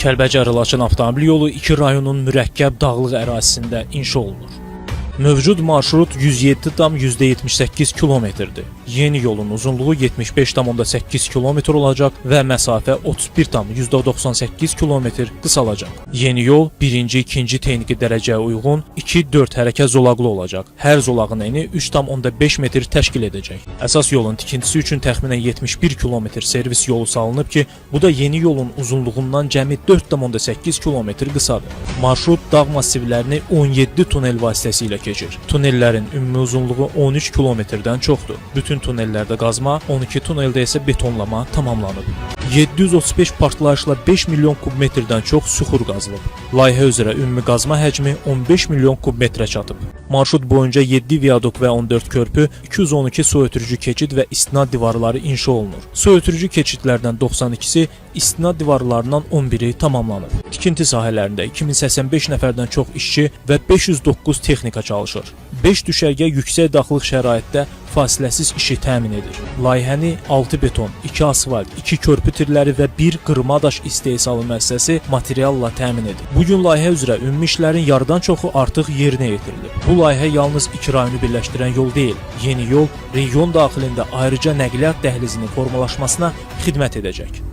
Kəlbəcər-Laçın avtomobil yolu iki rayonun mürəkkəb dağlıq ərazisində inşa olunur. Mövcud marşrut 107,78 kilometrdir. Yeni yolun uzunluğu 75,8 kilometr olacaq və məsafə 31,98 kilometr qısalacaq. Yeni yol 1-ci, 2-ci texniki dərəcəyə uyğun 2-4 hərəkət zolaqlı olacaq. Hər zolağın eni 3,5 metr təşkil edəcək. Əsas yolun tikintisi üçün təxminən 71 kilometr servis yolu salınıb ki, bu da yeni yolun uzunluğundan cəmi 4,8 kilometr qısadır. Marşrut dağ massivlərini 17 tunel vasitəsilə keçir. Tunellərin ümumi uzunluğu 13 kilometrdən çoxdur. Bütün tunellərdə qazma, 12 tuneldə isə betonlama tamamlanıb. 735 partlayışla 5 milyon kubmetrdən çox süxur qazılıb. Layihə üzrə ümumi qazma həcmi 15 milyon kubmetrə çatıb. Marşrut boyunca 7 viaduk və 14 körpü, 212 su ötürücü keçid və istinad divarları inşa olunur. Su ötürücü keçidlərdən 92-si, istinad divarlarından 11-i tamamlanıb. Tikinti sahələrində 2085 nəfərdən çox işçi və 509 texnika çalışır. 5 düşərgə yüksək daxılıq şəraitdə fasiləsiz işi təmin edir. Layihəni 6 beton, 2 asfalt, 2 körpü tirləri və 1 qırma daş istehsalı müəssisəsi materialla təmin edir. Bugün layihə üzrə ümumi işlərin yarıdan çoxu artıq yerinə yetirilib. Bu layihə yalnız iki rayonu birləşdirən yol deyil, yeni yol region daxilində ayrıca nəqliyyat dəhlizinin formalaşmasına xidmət edəcək.